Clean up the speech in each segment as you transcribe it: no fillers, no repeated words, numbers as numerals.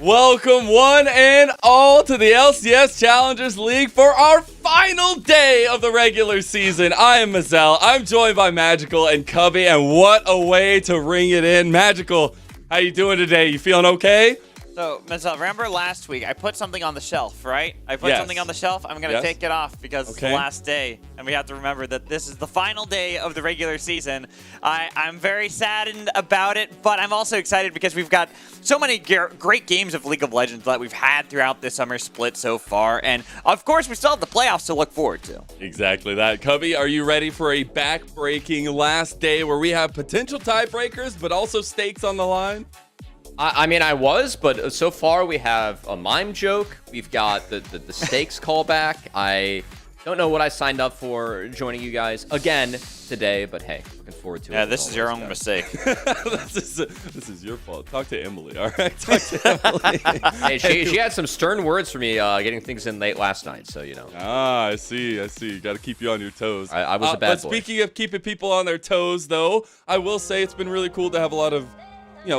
Welcome one and all to the LCS Challengers League for our final day of the regular season. I am Mazel. I'm joined by Magical and Cubby, and what a way to ring it in. Magical, how you doing today? You feeling okay? So, Mazel, remember last week I put something on the shelf, right? I put something on the shelf. I'm going to take it off because it's the last day, and we have to remember that this is the final day of the regular season. I'm very saddened about it, but I'm also excited because we've got so many great games of League of Legends that we've had throughout this summer split so far, and of course we still have the playoffs to look forward to. Exactly that. Cubby, are you ready for a back-breaking last day where we have potential tiebreakers, but also stakes on the line? I mean, I was, but so far we have a mime joke. We've got the stakes callback. I don't know what I signed up for joining you guys again today, but hey, looking forward to it. Yeah, this is your own mistake. This is your fault. Talk to Emily, all right? Talk to Emily. Hey, she had some stern words for me getting things in late last night, so, you know. Ah, I see. Got to keep you on your toes. I was a bad boy. But speaking of keeping people on their toes, though, I will say it's been really cool to have a lot of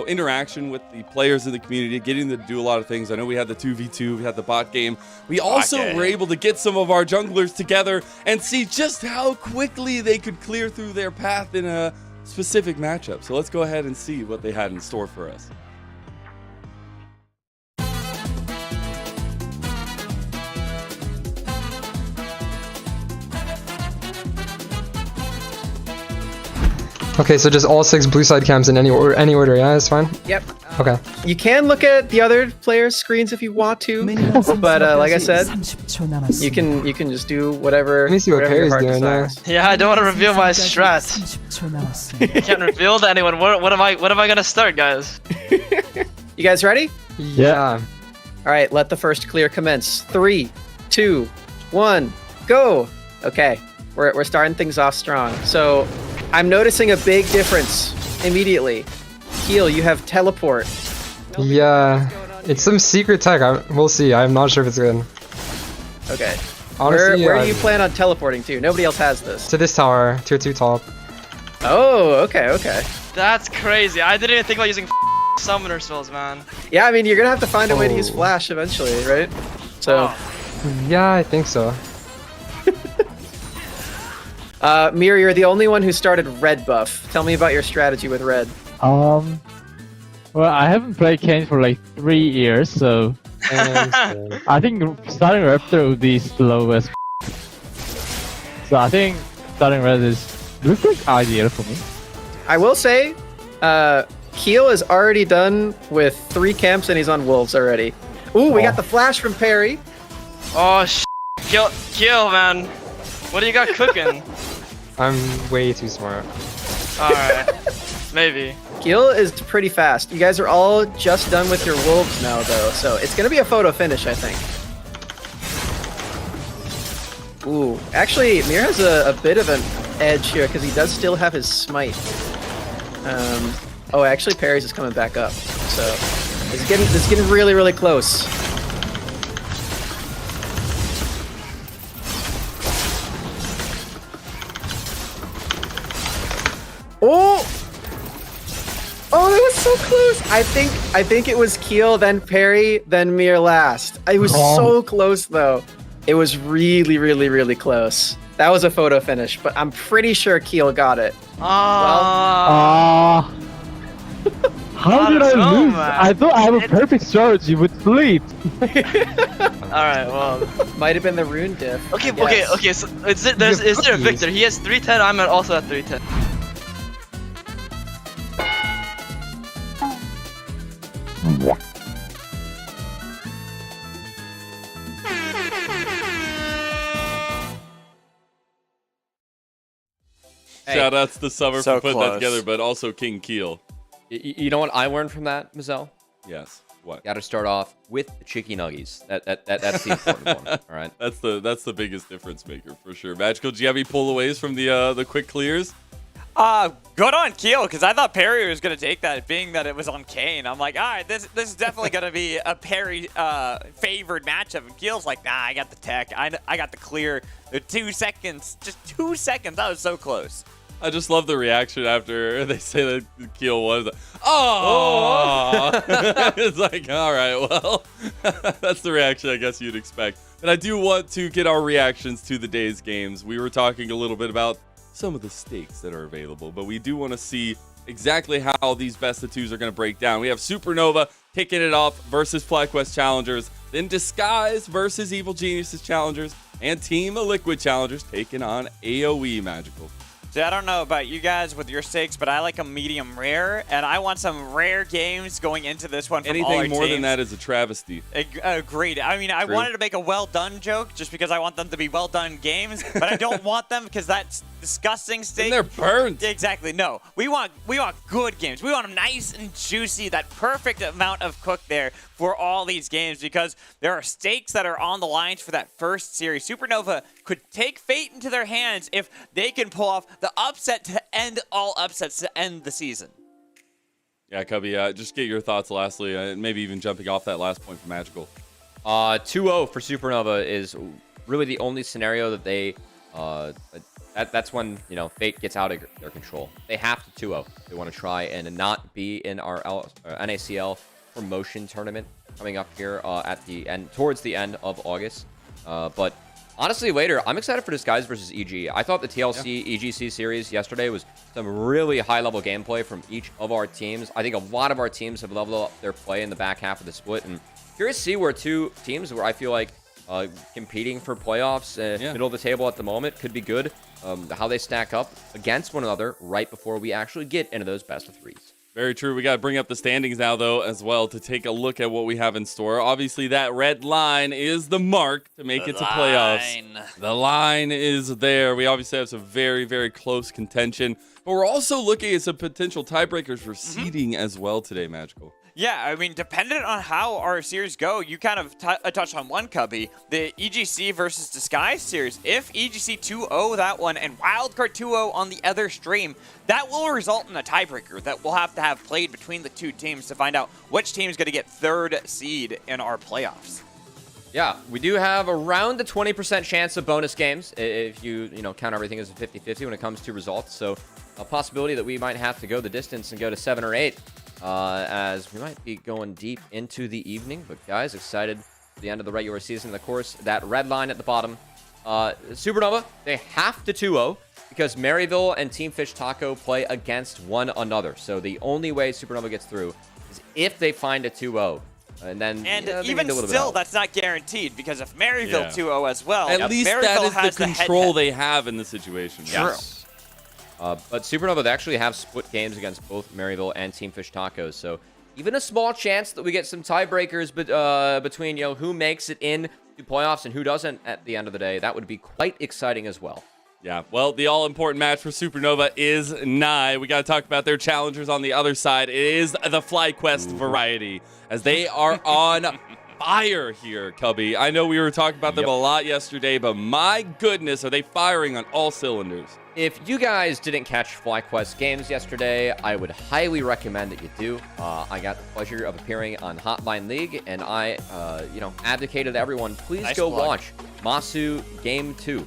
interaction with the players in the community, getting to do a lot of things. I know we had the 2v2, we had the bot game. We also were able to get some of our junglers together and see just how quickly they could clear through their path in a specific matchup. So let's go ahead and see what they had in store for us. Okay, so just all 6 blue side cams in any order, yeah, that's fine? Yep. Okay. You can look at the other players' screens if you want to, but like I said, you can just do whatever. Let me see what Perry's doing now. Yeah, I don't want to reveal my strat. I can't reveal to anyone. What am I gonna start, guys? You guys ready? Yeah. All right, let the first clear commence. 3, 2, 1, go. Okay, we're starting things off strong. So I'm noticing a big difference immediately. Heal, you have teleport. Yeah, it's some secret tech. We'll see. I'm not sure if it's good. Okay. Honestly, where do you plan on teleporting to? Nobody else has this. To this tower, tier 2 top. Oh, okay. That's crazy. I didn't even think about using summoner spells, man. Yeah, I mean, you're gonna have to find a way to use flash eventually, right? So. Yeah, I think so. Mir, you're the only one who started red buff. Tell me about your strategy with red. Well, I haven't played Kane for like 3 years, so I think starting Raptor would be slowest. So I think starting red looks like ideal for me. I will say, Keel is already done with 3 camps and he's on wolves already. Ooh, we got the flash from Perry. Oh, kill, man. What do you got cooking? I'm way too smart. Alright, maybe. Keel is pretty fast. You guys are all just done with your wolves now, though, so it's gonna be a photo finish, I think. Ooh, actually, Mir has a bit of an edge here because he does still have his smite. Oh, actually, Perry's is coming back up, so this is getting really, really close. Oh! Oh, that was so close! I think it was Keel, then Perry, then Mir last. It was so close, though. It was really, really, really close. That was a photo finish, but I'm pretty sure Keel got it. How did I lose? I thought I have a perfect strategy with fleet. Alright, well. Might have been the rune diff. Okay, so is there a Victor? He has 310, I'm also at 310. Shout outs to Summer for putting that together, but also King Keel. You know what I learned from that, Mazel? Yes. What? Got to start off with chicky nuggies. That's the important one. All right. That's the biggest difference maker for sure. Magical, do you have any pullaways from the quick clears? Good on Keel, because I thought Perry was going to take that, being that it was on Kane. I'm like, all right, this is definitely going to be a Perry favored matchup. And Keel's like, nah, I got the tech. I got the clear. 2 seconds. Just 2 seconds. That was so close. I just love the reaction after they say that Keel was. Oh! It's like, all right, well, that's the reaction I guess you'd expect. But I do want to get our reactions to the day's games. We were talking a little bit about some of the stakes that are available, but we do want to see exactly how these best of twos are going to break down. We have Supernova kicking it off versus FlyQuest Challengers, then Disguise versus Evil Geniuses Challengers, and Team Liquid Challengers taking on AoE Magical. See, I don't know about you guys with your stakes, but I like a medium rare, and I want some rare games going into this one from all our Anything more teams. than that is a travesty. Agreed. I mean, I wanted to make a well done joke just because I want them to be well done games, but I don't want them because that's disgusting steak. And they're burnt. Exactly. No, we want good games. We want them nice and juicy. That perfect amount of cook there for all these games because there are stakes that are on the lines for that first series. Supernova could take fate into their hands if they can pull off the upset to end all upsets to end the season. Yeah, Cubby, just get your thoughts lastly, and maybe even jumping off that last point for Magical. 2-0 for Supernova is really the only scenario that they that's when, you know, fate gets out of their control. They have to 2-0. They want to try and not be in our NACL promotion tournament coming up here at the end, towards the end of August. But honestly, later, I'm excited for Disguise versus EG. I thought the TLC EGC series yesterday was some really high-level gameplay from each of our teams. I think a lot of our teams have leveled up their play in the back half of the split, and curious to see where two teams where I feel like competing for playoffs, middle of the table at the moment, could be good. How they stack up against one another right before we actually get into those best of threes. Very true. We got to bring up the standings now, though, as well, to take a look at what we have in store. Obviously, that red line is the mark to make it to playoffs. The line is there. We obviously have some very, very close contention, but we're also looking at some potential tiebreakers for seeding as well today, Magical. Yeah, I mean, dependent on how our series go, you kind of touched on one, Cubby, the EGC versus Disguise series. If EGC 2-0 that one and Wildcard 2-0 on the other stream, that will result in a tiebreaker that we'll have to have played between the two teams to find out which team is going to get third seed in our playoffs. Yeah, we do have around a 20% chance of bonus games if you count everything as a 50-50 when it comes to results. So a possibility that we might have to go the distance and go to 7 or 8. As we might be going deep into the evening. But guys, excited for the end of the regular season. Of course, that red line at the bottom. Supernova, they have to 2-0 because Maryville and Team Fish Taco play against one another. So the only way Supernova gets through is if they find a 2-0. And then even still, that's not guaranteed because if Maryville 2-0 as well, at least Maryville that is the control they have in the situation. Yes. But Supernova, they actually have split games against both Maryville and Team Fish Tacos. So even a small chance that we get some tiebreakers between who makes it in to playoffs and who doesn't at the end of the day, that would be quite exciting as well. Yeah, well, the all-important match for Supernova is nigh. We got to talk about their challengers on the other side. It is the FlyQuest variety, as they are on fire here, Cubby. I know we were talking about them a lot yesterday, but my goodness, are they firing on all cylinders. If you guys didn't catch FlyQuest games yesterday, I would highly recommend that you do. I got the pleasure of appearing on Hotline League, and I, advocated to everyone, please go watch Masu Game 2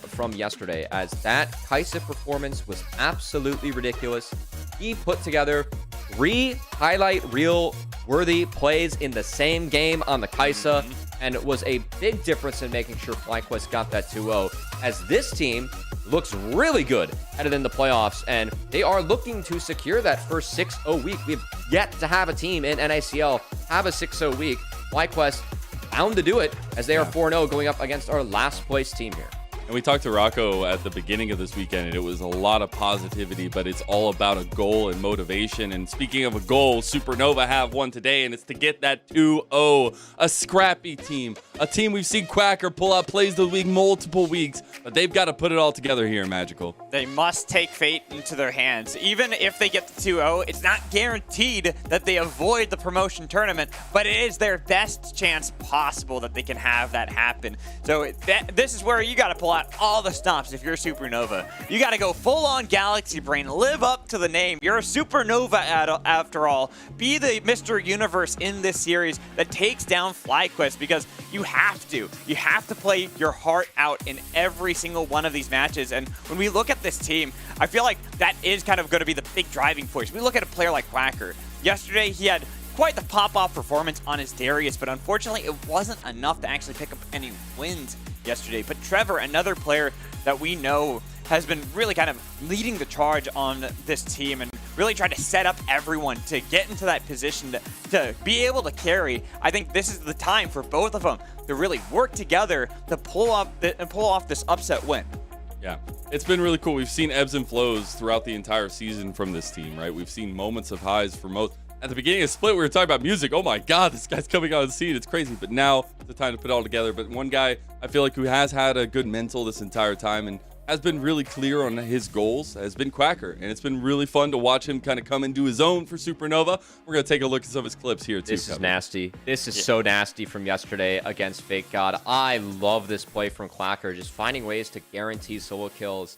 from yesterday, as that Kaisa performance was absolutely ridiculous. He put together 3 highlight reel worthy plays in the same game on the Kaisa, and it was a big difference in making sure FlyQuest got that 2-0, as this team looks really good headed in the playoffs, and they are looking to secure that first 6-0 week. We've yet to have a team in NACL have a 6-0 week. FlyQuest bound to do it, as they are 4-0 going up against our last place team here. And we talked to Rocco at the beginning of this weekend, and it was a lot of positivity, but it's all about a goal and motivation. And speaking of a goal, Supernova have one today, and it's to get that 2-0. A scrappy team, a team we've seen Quacker pull out plays of the week multiple weeks, but they've got to put it all together here, Magical. They must take fate into their hands. Even if they get the 2-0, it's not guaranteed that they avoid the promotion tournament, but it is their best chance possible that they can have that happen. So this is where you got to pull out all the stops if you're Supernova. You got to go full-on Galaxy Brain, live up to the name. You're a Supernova after all. Be the Mr. Universe in this series that takes down FlyQuest, because you have to. You have to play your heart out in every single one of these matches. And when we look at this team, I feel like that is kind of going to be the big driving force. We look at a player like Quacker. Yesterday, he had quite the pop-off performance on his Darius, but unfortunately, it wasn't enough to actually pick up any wins yesterday. But Trevor, another player that we know has been really kind of leading the charge on this team and really tried to set up everyone to get into that position to be able to carry. I think this is the time for both of them to really work together to pull off this upset win. Yeah, it's been really cool. We've seen ebbs and flows throughout the entire season from this team, right? We've seen moments of highs for most. At the beginning of Split, we were talking about music. Oh my God, this guy's coming on the scene. It's crazy. But now it's the time to put it all together. But one guy I feel like who has had a good mental this entire time and has been really clear on his goals has been Quacker. And it's been really fun to watch him kind of come into his own for Supernova. We're going to take a look at some of his clips here too. This is nasty. This is so nasty from yesterday against Fake God. I love this play from Quacker, just finding ways to guarantee solo kills.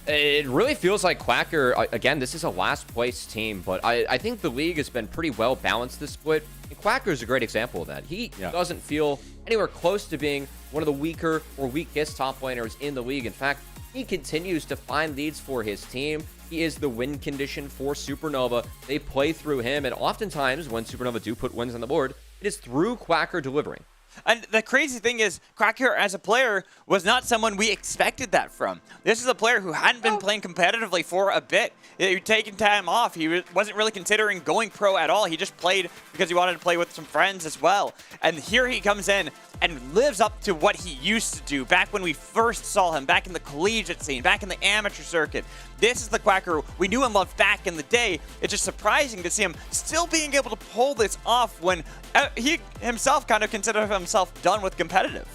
It really feels like Quacker, again, this is a last place team, but I think the league has been pretty well balanced this split. And Quacker is a great example of that. He doesn't feel anywhere close to being one of the weaker or weakest top laners in the league. In fact, he continues to find leads for his team. He is the win condition for Supernova. They play through him, and oftentimes when Supernova do put wins on the board, it is through Quacker delivering. And the crazy thing is, Quacker as a player was not someone we expected that from. This is a player who hadn't been playing competitively for a bit. He had taken time off. He wasn't really considering going pro at all. He just played because he wanted to play with some friends as well. And here he comes in and lives up to what he used to do back when we first saw him, back in the collegiate scene, back in the amateur circuit. This is the Quacker we knew and loved back in the day. It's just surprising to see him still being able to pull this off when he himself kind of considered himself done with competitive.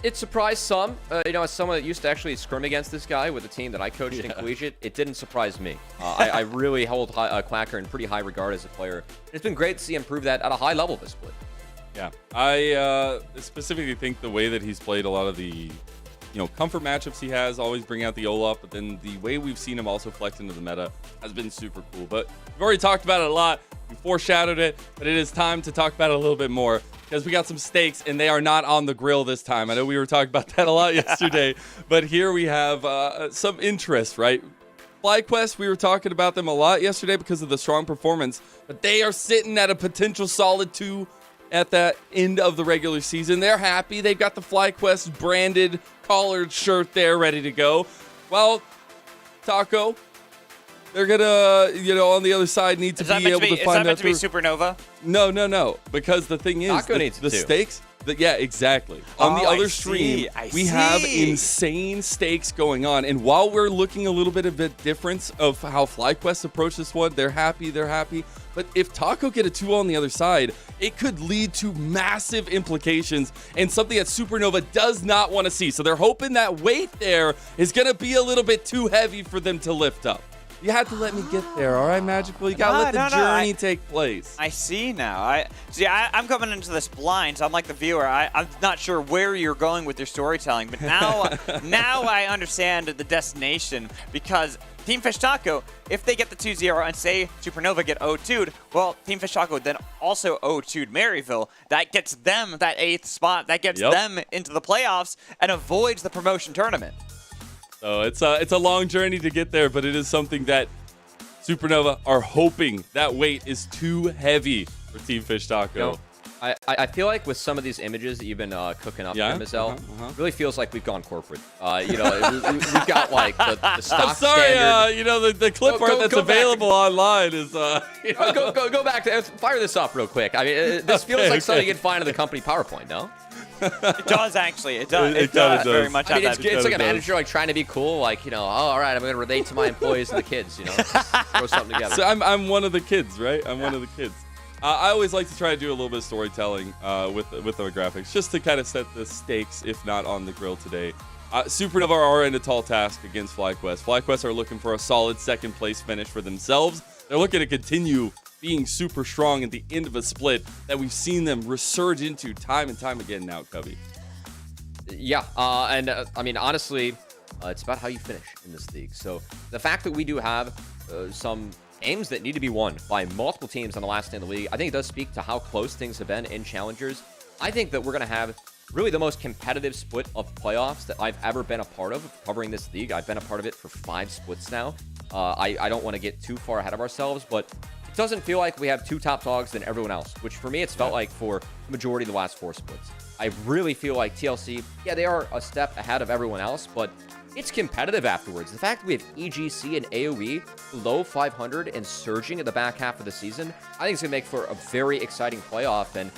It surprised some. As someone that used to actually scrim against this guy with a team that I coached in collegiate, it didn't surprise me. I really hold Quacker in pretty high regard as a player. It's been great to see him prove that at a high level this split. Yeah, I specifically think the way that he's played a lot of the, comfort matchups he has, always bring out the Olaf, but then the way we've seen him also flex into the meta has been super cool. But we've already talked about it a lot. We foreshadowed it, but it is time to talk about it a little bit more because we got some stakes and they are not on the grill this time. I know we were talking about that a lot yesterday, but here we have some interest, right? FlyQuest, we were talking about them a lot yesterday because of the strong performance, but they are sitting at a potential solid 2 at that end of the regular season. They're happy. They've got the FlyQuest branded collared shirt there ready to go. Well, Taco, they're going to, on the other side need to be able to find out. Is that meant to be Supernova? No. Because the thing is, the stakes. Yeah, exactly. On the other stream, we have insane stakes going on. And while we're looking a little bit of a difference of how FlyQuest approached this one, they're happy. But if Taco get a 2 on the other side, it could lead to massive implications and something that Supernova does not want to see. So they're hoping that weight there is going to be a little bit too heavy for them to lift up. You have to let me get there, all right, Magical? You got to let the journey take place. I see now. I'm coming into this blind, so I'm like the viewer. I'm not sure where you're going with your storytelling, but now, now I understand the destination because Team Fish Taco, if they get the 2-0 and say Supernova get 0-2'd, well, Team Fish Taco then also 0-2'd Maryville. That gets them that 8th spot. That gets them into the playoffs and avoids the promotion tournament. So it's a long journey to get there, but it is something that Supernova are hoping that weight is too heavy for Team Fish Taco. I feel like with some of these images that you've been cooking up, Mazel, really feels like we've gone corporate. We've got like the stock I'm sorry, standard. the clip art that's available online is. Go back to fire this up real quick. I mean, this feels like something you'd find in the company PowerPoint, no? It does actually. It does very much. I mean, it's like a manager like trying to be cool, like all right, I'm going to relate to my employees and the kids, throw something together. So I'm one of the kids, right? I'm one of the kids. I always like to try to do a little bit of storytelling with the graphics, just to kind of set the stakes, if not on the grill today. Supernova are in a tall task against FlyQuest. FlyQuest are looking for a solid second place finish for themselves. They're looking to continue being super strong at the end of a split that we've seen them resurge into time and time again now, Cubby. Yeah, I mean, honestly, it's about how you finish in this league. So the fact that we do have some games that need to be won by multiple teams on the last day of the league, I think it does speak to how close things have been in Challengers. I think that we're going to have really the most competitive split of playoffs that I've ever been a part of covering this league. I've been a part of it for 5 splits now. I don't want to get too far ahead of ourselves, but it doesn't feel like we have 2 top dogs than everyone else, which for me, it's felt like for the majority of the last 4 splits. I really feel like TLC, yeah, they are a step ahead of everyone else, but it's competitive afterwards. The fact that we have EGC and AoE below 500 and surging at the back half of the season, I think it's going to make for a very exciting playoff. And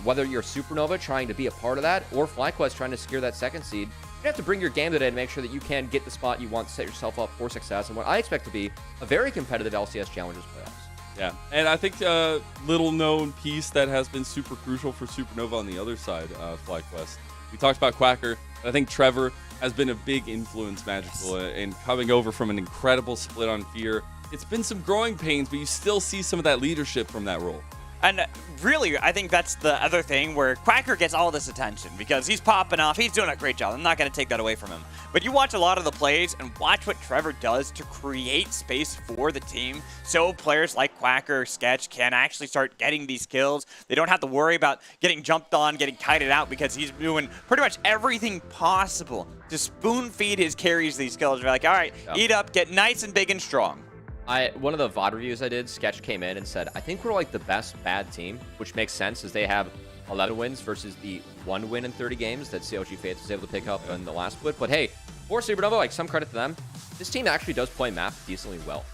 whether you're Supernova trying to be a part of that or FlyQuest trying to secure that 2nd seed, you have to bring your game today and make sure that you can get the spot you want to set yourself up for success and what I expect to be a very competitive LCS Challengers playoffs. Yeah, and I think a little known piece that has been super crucial for Supernova on the other side of FlyQuest. We talked about Quacker. I think Trevor has been a big influence, Magical, in coming over from an incredible split on Fear. It's been some growing pains, but you still see some of that leadership from that role. And really, I think that's the other thing where Quacker gets all this attention because he's popping off. He's doing a great job. I'm not going to take that away from him. But you watch a lot of the plays and watch what Trevor does to create space for the team so players like Quacker, Sketch can actually start getting these kills. They don't have to worry about getting jumped on, getting kited out because he's doing pretty much everything possible to spoon feed his carries these kills. You're like, all right, eat up, get nice and big and strong. One of the VOD reviews I did, Sketch came in and said, I think we're like the best bad team, which makes sense as they have 11 wins versus the 1 win in 30 games that CLG Fates was able to pick up in the last split. But hey, for Supernova, like some credit to them, this team actually does play map decently well.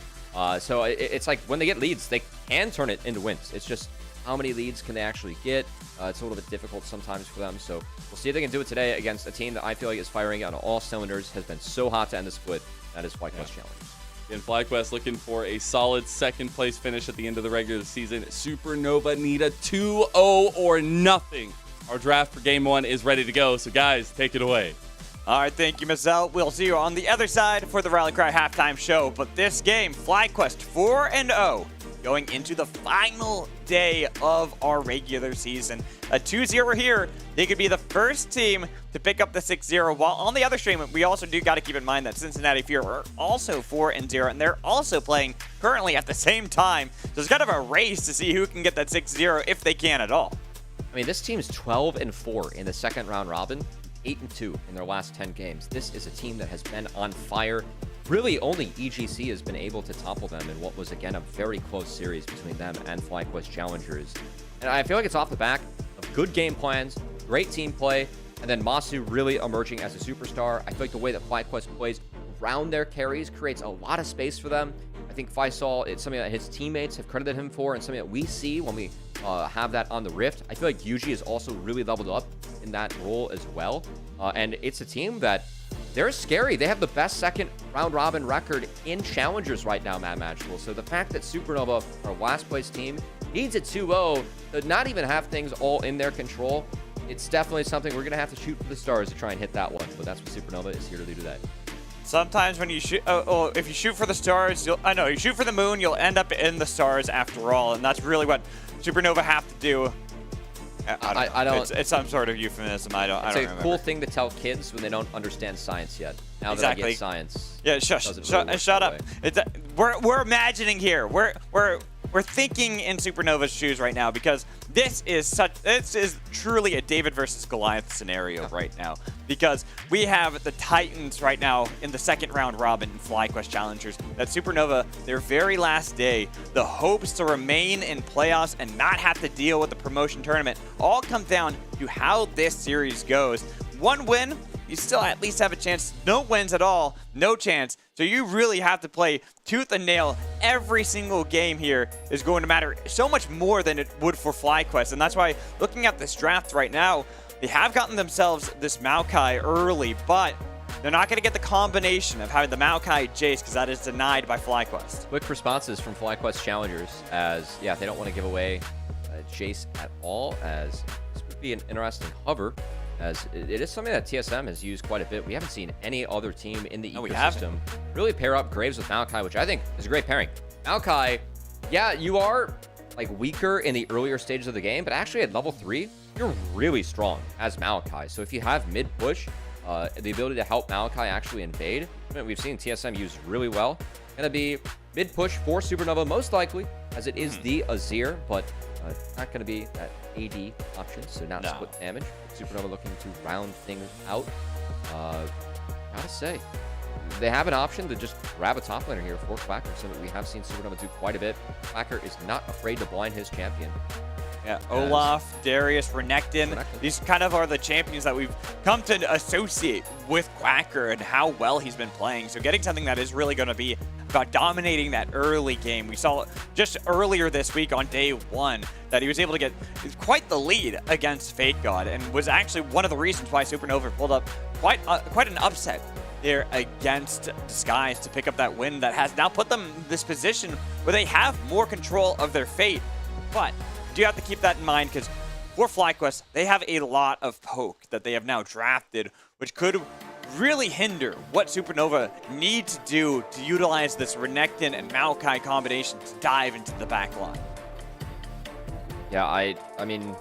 So it's like when they get leads, they can turn it into wins. It's just how many leads can they actually get? It's a little bit difficult sometimes for them. So we'll see if they can do it today against a team that I feel like is firing on all cylinders, has been so hot to end the split. That is FlyQuest Challengers. And FlyQuest looking for a solid 2nd place finish at the end of the regular season. Supernova need a 2-0 or nothing. Our draft for Game 1 is ready to go, so guys, take it away. All right, thank you, Marcel. We'll see you on the other side for the Rally Cry halftime show. But this game, FlyQuest 4-0, going into the final day of our regular season. A 2-0 here. They could be the first team to pick up the 6-0. While on the other stream, we also do got to keep in mind that Cincinnati Fear are also 4-0, and they're also playing currently at the same time. So it's kind of a race to see who can get that 6-0 if they can at all. I mean, this team's 12-4 in the 2nd round robin, 8-2 in their last 10 games. This is a team that has been on fire. Really, only EGC has been able to topple them in what was, again, a very close series between them and FlyQuest Challengers. And I feel like it's off the back of good game plans, great team play, and then Masu really emerging as a superstar. I feel like the way that FlyQuest plays around their carries creates a lot of space for them. I think Faisal, it's something that his teammates have credited him for and something that we see when we have that on the Rift. I feel like Yuji is also really leveled up in that role as well. And it's a team that they're scary. They have the best 2nd round robin record in Challengers right now, Mad Magical. So the fact that Supernova, our last place team, needs a 2-0 to not even have things all in their control, it's definitely something we're going to have to shoot for the stars to try and hit that one. But that's what Supernova is here to do today. Sometimes when you shoot, if you shoot for the stars, you shoot for the moon, you'll end up in the stars after all. And that's really what Supernova have to do. I don't. It's some sort of euphemism. I don't remember. It's a cool thing to tell kids when they don't understand science yet. Now that I get science. Yeah, shut up. We're imagining here. We're thinking in Supernova's shoes right now because this is truly a David versus Goliath scenario right now, because we have the Titans right now in the 2nd round robin in FlyQuest Challengers. That Supernova, their very last day, the hopes to remain in playoffs and not have to deal with the promotion tournament all come down to how this series goes. 1 win, you still at least have a chance. No wins at all, no chance. So you really have to play tooth and nail. Every single game here is going to matter so much more than it would for FlyQuest. And that's why, looking at this draft right now, they have gotten themselves this Maokai early, but they're not going to get the combination of having the Maokai Jace, because that is denied by FlyQuest. Quick responses from FlyQuest Challengers as, yeah, they don't want to give away Jace at all, as this would be an interesting hover, as it is something that TSM has used quite a bit. We haven't seen any other team in the ecosystem really pair up Graves with Maokai, which I think is a great pairing. Maokai, yeah, you are like weaker in the earlier stages of the game, but actually at level 3, you're really strong as Maokai. So if you have mid push, the ability to help Maokai actually invade, we've seen TSM use really well. Gonna be mid push for Supernova most likely, as it is the Azir, but not gonna be that AD option. So now split damage. Supernova looking to round things out. Gotta say, they have an option to just grab a top laner here for Quacker, so that we have seen Supernova do quite a bit. Quacker is not afraid to blind his champion. Yeah, Olaf, Darius, Renekton. These kind of are the champions that we've come to associate with Quacker and how well he's been playing. So getting something that is really going to be about dominating that early game. We saw just earlier this week on day 1 that he was able to get quite the lead against Fate God, and was actually one of the reasons why Supernova pulled up quite an upset there against Disguise to pick up that win that has now put them in this position where they have more control of their fate. But do you have to keep that in mind, because for FlyQuest, they have a lot of poke that they have now drafted, which could really hinder what Supernova need to do to utilize this Renekton and Maokai combination to dive into the back line. Yeah, I mean,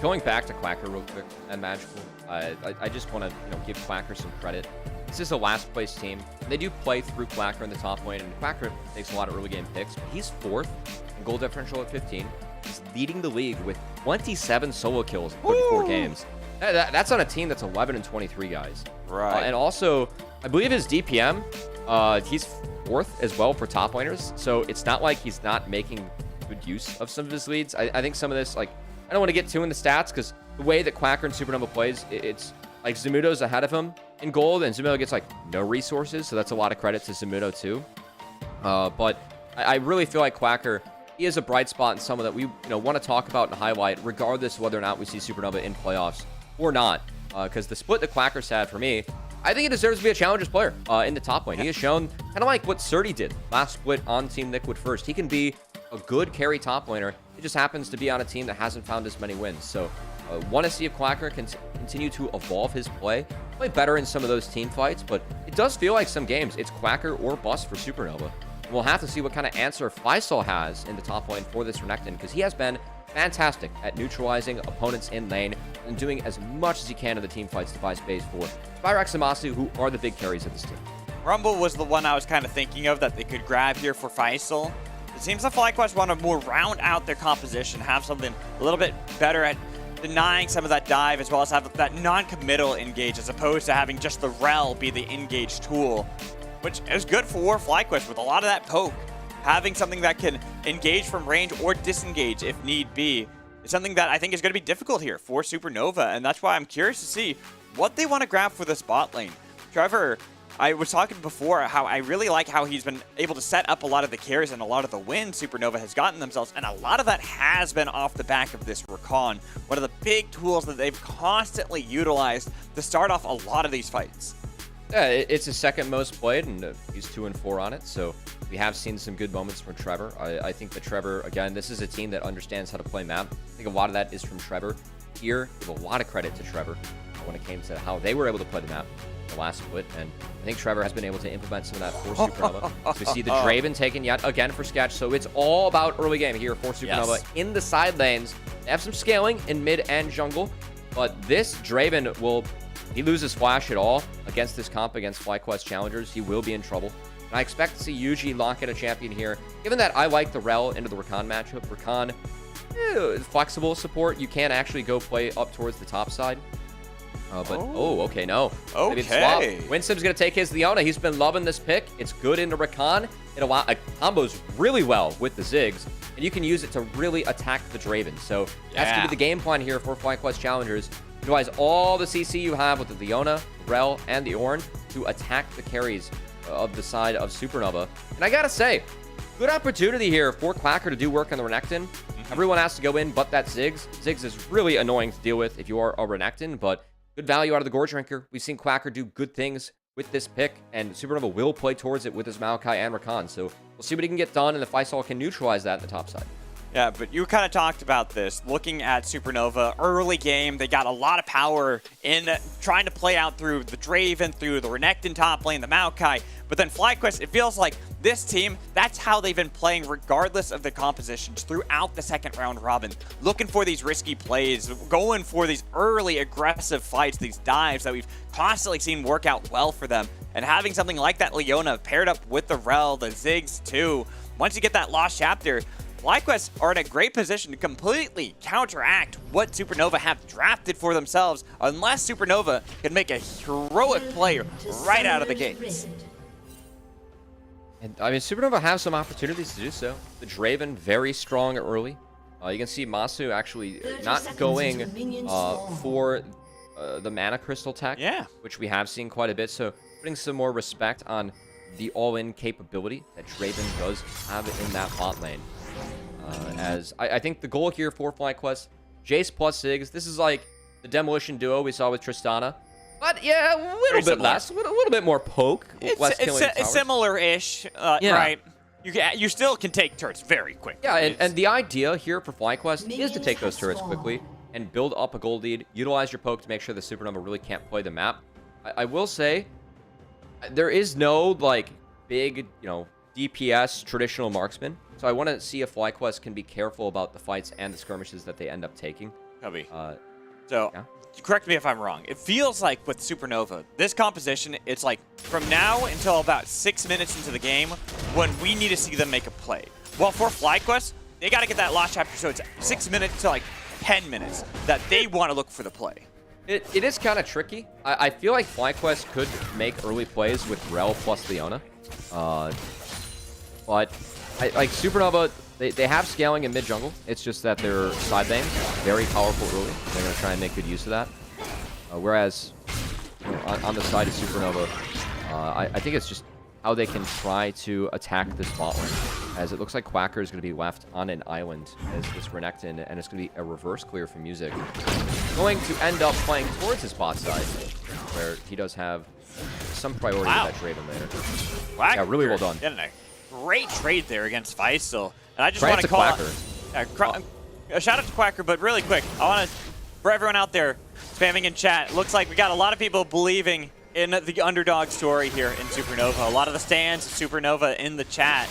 going back to Quacker real quick and Magical, I just want to give Quacker some credit. This is a last place team. They do play through Quacker in the top lane, and Quacker takes a lot of early game picks, but he's 4th in goal differential at 15. He's leading the league with 27 solo kills in 34 games. That's on a team that's 11 and 23 guys. Right. And also, I believe his DPM, he's 4th as well for top laners. So it's not like he's not making good use of some of his leads. I think some of this, like, I don't want to get too into stats, because the way that Quacker and Supernova plays, it's like Zamudo's ahead of him in gold, and Zamudo gets like no resources. So that's a lot of credit to Zamudo too. But I really feel like Quacker, he is a bright spot and someone that we want to talk about and highlight, regardless of whether or not we see Supernova in playoffs or not. Because the split that Quacker's had, for me, I think he deserves to be a Challengers player in the top lane. He has shown, kind of like what Surdy did last split on Team Liquid first, he can be a good carry top laner. It just happens to be on a team that hasn't found as many wins. So want to see if Quacker can continue to evolve his play better in some of those team fights. But it does feel like some games it's Quacker or bust for Supernova. We'll have to see what kind of answer FlyQuest has in the top lane for this Renekton, because he has been fantastic at neutralizing opponents in lane and doing as much as he can in the team fights to buy space for Spyrex and Masu, who are the big carries of this team. Rumble was the one I was kind of thinking of that they could grab here for Faisal. It seems the FlyQuest want to more round out their composition, have something a little bit better at denying some of that dive, as well as have that non-committal engage, as opposed to having just the Rel be the engage tool, which is good for FlyQuest with a lot of that poke. Having something that can engage from range or disengage if need be is something that I think is going to be difficult here for Supernova, and that's why I'm curious to see what they want to grab for the spot lane. Trevor, I was talking before how I really like how he's been able to set up a lot of the carries and a lot of the wins Supernova has gotten themselves, and a lot of that has been off the back of this Rakan, one of the big tools that they've constantly utilized to start off a lot of these fights. Yeah, it's his second most played, and he's 2-4 on it, so we have seen some good moments from Trevor. I think that Trevor, again, this is a team that understands how to play map. I think a lot of that is from Trevor. Here, give a lot of credit to Trevor when it came to how they were able to play the map in the last split, and I think Trevor has been able to implement some of that for Supernova. So we see the Draven taken yet again for Sketch, so it's all about early game here for Supernova. In the side lanes. They have some scaling in mid and jungle, but this Draven will... he loses Flash at all against this comp against FlyQuest Challengers, he will be in trouble. And I expect to see Yuji lock in a champion here. Given that I like the Rel into the Rakan matchup, Rakan, flexible support. You can actually go play up towards the top side. Okay, no. Maybe it's swap. Winston's going to take his Leona. He's been loving this pick. It's good into Rakan. It combos really well with the Ziggs, and you can use it to really attack the Draven. So that's going to be the game plan here for FlyQuest Challengers. Utilize all the CC you have with the Leona, Rel, and the Ornn to attack the carries of the side of Supernova. And I gotta say, good opportunity here for Quacker to do work on the Renekton. Everyone has to go in but that Ziggs. Ziggs is really annoying to deal with if you are a Renekton, but good value out of the Gore Drinker. We've seen Quacker do good things with this pick, and Supernova will play towards it with his Maokai and Rakan. So we'll see what he can get done, and if Faisal can neutralize that in the top side. Yeah, but you kind of talked about this. Looking at Supernova, early game, they got a lot of power in trying to play out through the Draven, through the Renekton top lane, the Maokai. But then FlyQuest, it feels like this team, that's how they've been playing regardless of the compositions throughout the second round robin. Looking for these risky plays, going for these early aggressive fights, these dives that we've constantly seen work out well for them. And having something like that Leona paired up with the Rel, the Ziggs too, once you get that Lost Chapter, FlyQuest are in a great position to completely counteract what Supernova have drafted for themselves, unless Supernova can make a heroic play right out of the gates. And I mean, Supernova have some opportunities to do so. The Draven very strong early. You can see Masu actually not going for the mana crystal tech, which we have seen quite a bit. So putting some more respect on the all-in capability that Draven does have in that bot lane. As I think the goal here for FlyQuest, Jace plus Ziggs, this is like the demolition duo we saw with Tristana. But yeah, a little bit less, a little bit more poke. It's similar-ish, right? You still can take turrets very quick. Yeah, and the idea here for FlyQuest is to take those turrets quickly and build up a gold lead, utilize your poke to make sure the Supernova really can't play the map. I will say, there is no, like, big, DPS traditional marksman. So I want to see if FlyQuest can be careful about the fights and the skirmishes that they end up taking. Cubby. Correct me if I'm wrong. It feels like with Supernova, this composition, it's like from now until about 6 minutes into the game when we need to see them make a play. Well, for FlyQuest, they got to get that Lost Chapter, so it's 6 minutes to like 10 minutes that they want to look for the play. It is kind of tricky. I feel like FlyQuest could make early plays with Rel plus Leona. But like Supernova, they have scaling in mid-jungle. It's just that their side lanes very powerful early. They're going to try and make good use of that. Whereas on the side of Supernova, I think it's just how they can try to attack this bot lane. As it looks like Quacker is going to be left on an island as this Renekton, and it's going to be a reverse clear for Music. Going to end up playing towards his bot side, where he does have some priority with that Draven later. Quacker, yeah, really well done. Getting a great trade there against Faisal. And I just want to call out, a shout out to Quacker, but really quick, I want to, for everyone out there spamming in chat, looks like we got a lot of people believing in the underdog story here in Supernova. A lot of the stands of Supernova in the chat.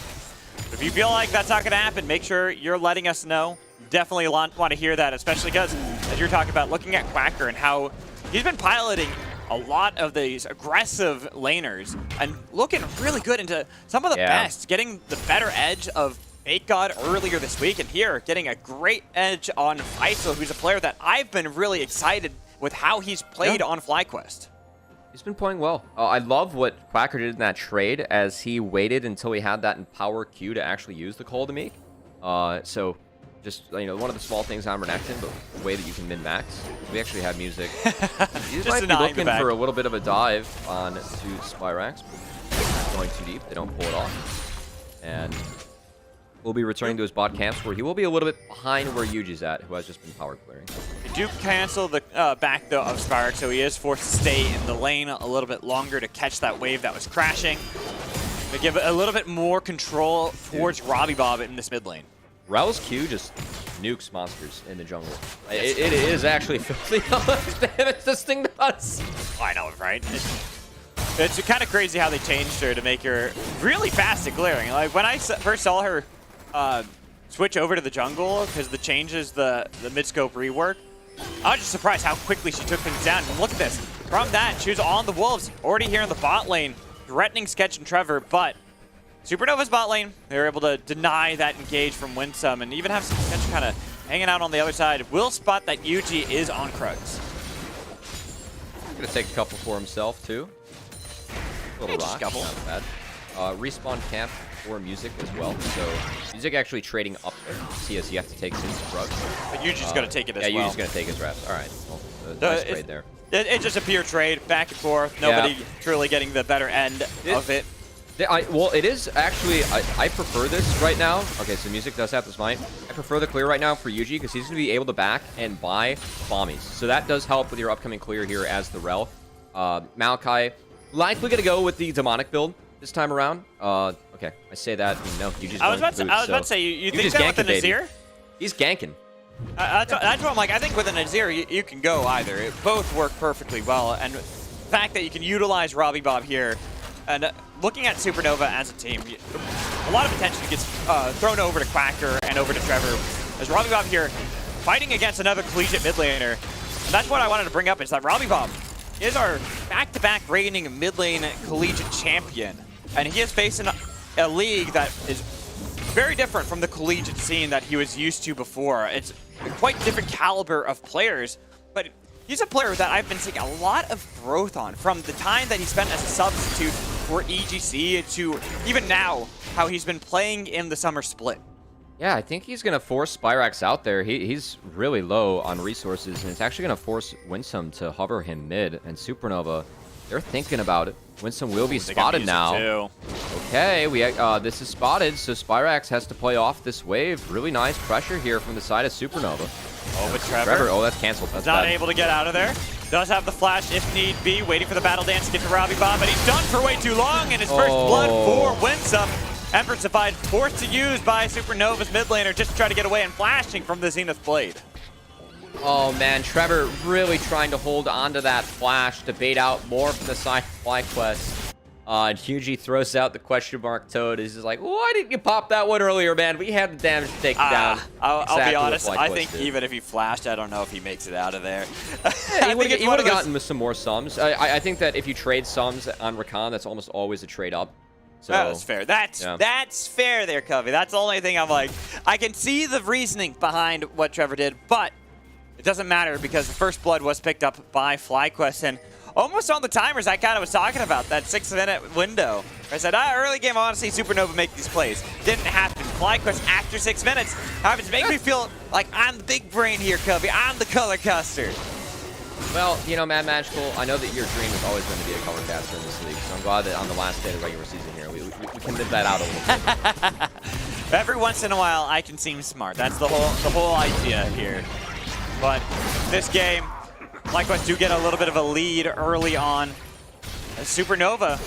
If you feel like that's not going to happen, make sure you're letting us know. Definitely want to hear that, especially because, as you're talking about, looking at Quacker and how he's been piloting a lot of these aggressive laners and looking really good into some of the best, getting the better edge of Fake God earlier this week, and here getting a great edge on Faisal, who's a player that I've been really excited with how he's played on FlyQuest. He's been playing well. I love what Quacker did in that trade as he waited until he had that Empower Q to actually use the Call to Meek. So just, one of the small things on Renekton, but the way that you can min-max. We actually have Music. He might be looking for a little bit of a dive on to Spyrax. Going too deep, they don't pull it off. And will be returning to his bot camps, where he will be a little bit behind where Yuji's at, who has just been power clearing. They do cancel the back, though, of Spyrax, so he is forced to stay in the lane a little bit longer to catch that wave that was crashing. They give a little bit more control towards Robbie Bob in this mid lane. Rel's Q just nukes monsters in the jungle. It is actually filthy how much damage this thing does. I know, right? It's kind of crazy how they changed her to make her really fast at clearing. Like, when I first saw her switch over to the jungle, because the changes, the mid-scope rework, I was just surprised how quickly she took things down. And look at this. From that, she was on the Wolves, already here in the bot lane, threatening Sketch and Trevor, but Supernova's bot lane, they were able to deny that engage from Winsome and even have some Sketch kind of hanging out on the other side. Will spot that Yuji is on Krugs. Gonna take a couple for himself, too. A little rock, not bad. Respawn camp for Music as well. So Music actually trading up there. See as you have to take Sin's Krugs. But Yuji's going to take it as well. Yeah, Yuji's going to take his reps. All right. Well, nice trade there. It's just a pure trade, back and forth. Nobody truly getting the better end of it. Well, it is actually, I prefer this right now. Okay, so Music does have this mine. I prefer the clear right now for Yuji because he's going to be able to back and buy bombies. So that does help with your upcoming clear here as the Rel. Maokai, likely going to go with the demonic build this time around. Okay, I say that. No, Yuji's I was about to say, you think that with the Nazir? He's ganking. That's what I'm like. I think with an Azir, you can go either. It both work perfectly well. And the fact that you can utilize Robbie Bob here, and looking at Supernova as a team, a lot of attention gets thrown over to Quacker and over to Trevor. As Robbie Bob here fighting against another collegiate mid laner. And that's what I wanted to bring up, is that Robbie Bob is our back-to-back reigning mid lane collegiate champion. And he is facing a league that is very different from the collegiate scene that he was used to before. It's a quite different caliber of players, but he's a player that I've been seeing a lot of growth on from the time that he spent as a substitute for EGC to even now, how he's been playing in the summer split. Yeah, I think he's going to force Spyrax out there. He's really low on resources, and it's actually going to force Winsome to hover him mid. And Supernova, they're thinking about it. Winsome will be spotted now. Okay, this is spotted, so Spyrax has to play off this wave. Really nice pressure here from the side of Supernova. Oh, but Trevor. Oh, that's canceled. That's not bad. able to get out of there. Does have the flash if need be, waiting for the battle dance to get to Robbie Bob, but he's done for way too long, and his first blood for Winsome. Emperor Divide forced to use by Supernova's mid laner just to try to get away and flashing from the Zenith Blade. Oh man, Trevor really trying to hold onto that flash to bait out more from the side of FlyQuest. And Hugie throws out the question mark Toad. He's just like, why didn't you pop that one earlier, man? We had the damage to take you down. I'll be honest, I think even if he flashed, I don't know if he makes it out of there. Yeah, he would have gotten some more sums. I think that if you trade sums on Rakan, that's almost always a trade up. So, that's fair. That's fair there, Covey. That's the only thing I'm like, I can see the reasoning behind what Trevor did, but it doesn't matter because the first blood was picked up by FlyQuest, and almost on the timers I kind of was talking about, that 6-minute window. I said, early game, I want to see Supernova make these plays. Didn't happen. FlyQuest after 6 minutes happens to make me feel like I'm the big brain here, Covey. I'm the color caster. Well, you know, Mad Magical, I know that your dream is always going to be a color caster in this league, so I'm glad that on the last day of the regular season here, we can live that out a little bit. Every once in a while, I can seem smart. That's the whole idea here. But this game, FlyQuest do get a little bit of a lead early on. Supernova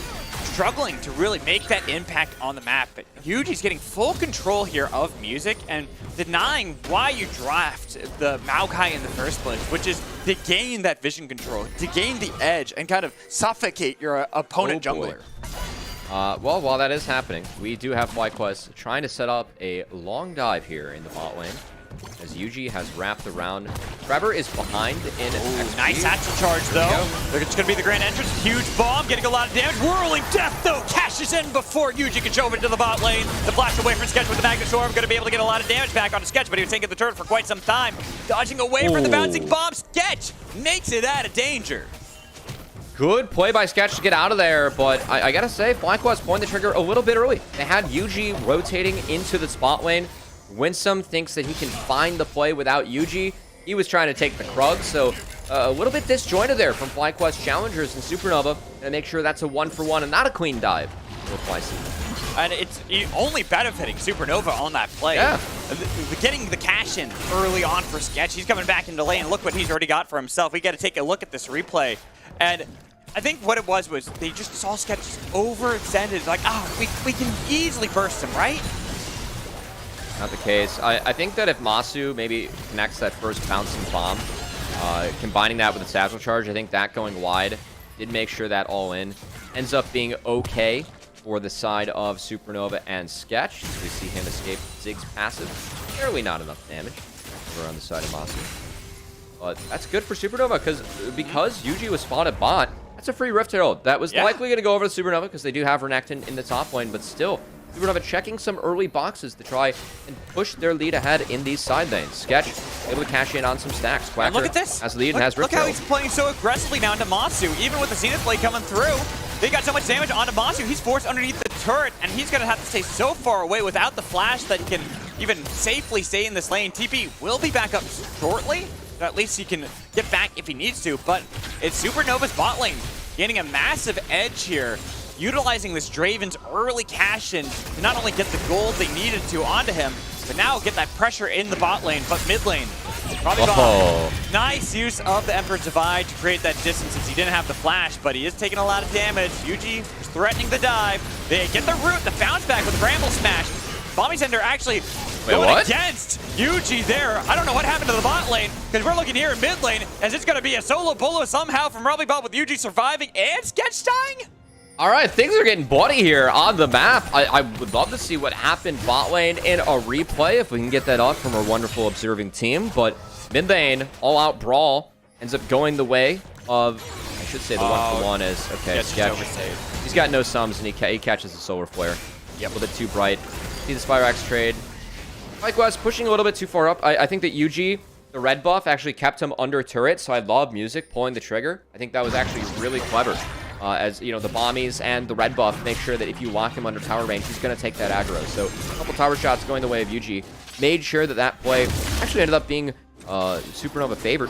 struggling to really make that impact on the map, but Hugie's getting full control here of music and denying why you draft the Maokai in the first place, which is to gain that vision control, to gain the edge and kind of suffocate your opponent jungler. Well, while that is happening, we do have FlyQuest trying to set up a long dive here in the bot lane, as Yuji has wrapped around. Trevor is behind in XP. Nice satchel charge, though. It's going to be the grand entrance. Huge bomb, getting a lot of damage. Whirling Death, though, cashes in before Yuji can shove into the bot lane. The flash away from Sketch with the Magnet Storm. Going to be able to get a lot of damage back onto Sketch, but he was taking the turret for quite some time. Dodging away from the bouncing bomb. Sketch makes it out of danger. Good play by Sketch to get out of there, but I gotta say, FlyQuest pulling the trigger a little bit early. They had Yuji rotating into the spot lane. Winsome thinks that he can find the play without Yuji. He was trying to take the Krug, so a little bit disjointed there from FlyQuest Challengers and Supernova, and make sure that's a 1-for-1 and not a clean dive for FlyC. And it's only benefiting Supernova on that play. Yeah. Getting the cash in early on for Sketch. He's coming back into lane. Look what he's already got for himself. We got to take a look at this replay. And I think what it was they just saw Sketch just overextended. Like, we can easily burst him, right? Not the case. I think that if Masu maybe connects that first bouncing bomb, combining that with a satchel charge, I think that going wide did make sure that all in ends up being okay for the side of Supernova and Sketch. We see him escape Zig's passive. Barely not enough damage over on the side of Masu. But that's good for Supernova because Yuji was spotted bot. That's a free Rift Herald. That was likely going to go over to Supernova because they do have Renekton in the top lane, but still, Supernova checking some early boxes to try and push their lead ahead in these side lanes. Sketch able to cash in on some stacks. Quacker look at this. has lead and has Rift Look how Herald. he's playing so aggressively now into Masu. Even with the Zenith Blade coming through, they got so much damage onto Masu. He's forced underneath the turret, and he's going to have to stay so far away without the flash that he can even safely stay in this lane. TP will be back up shortly. At least he can get back if he needs to, but it's Supernova's bot lane gaining a massive edge here, utilizing this Draven's early cash in to not only get the gold they needed to onto him, but now get that pressure in the bot lane, but mid lane. Robbie Bob, nice use of the Emperor's Divide to create that distance since he didn't have the flash, but he is taking a lot of damage. Yuji is threatening the dive. They get the root, the bounce back with the Bramble Smash. Bombing Center actually going what? against Yuji there. I don't know what happened to the bot lane, because we're looking here in mid lane, as it's going to be a solo bolo somehow from Rubbybot with Yuji surviving and Sketch dying. All right, things are getting bloody here on the map. I would love to see what happened bot lane in a replay if we can get that up from our wonderful observing team. But mid lane, all-out brawl ends up going the way of, I should say the 1-for-1 is, okay, Sketch. He's got no sums, and he catches the solar flare. Yep, a little bit too bright. See the Spyrax trade. FlyQuest pushing a little bit too far up. I think that Yuji, the red buff, actually kept him under turret, so I love music pulling the trigger. I think that was actually really clever. As you know, the bombies and the red buff make sure that if you lock him under tower range, he's going to take that aggro. So a couple tower shots going the way of Yuji made sure that that play actually ended up being Supernova favored,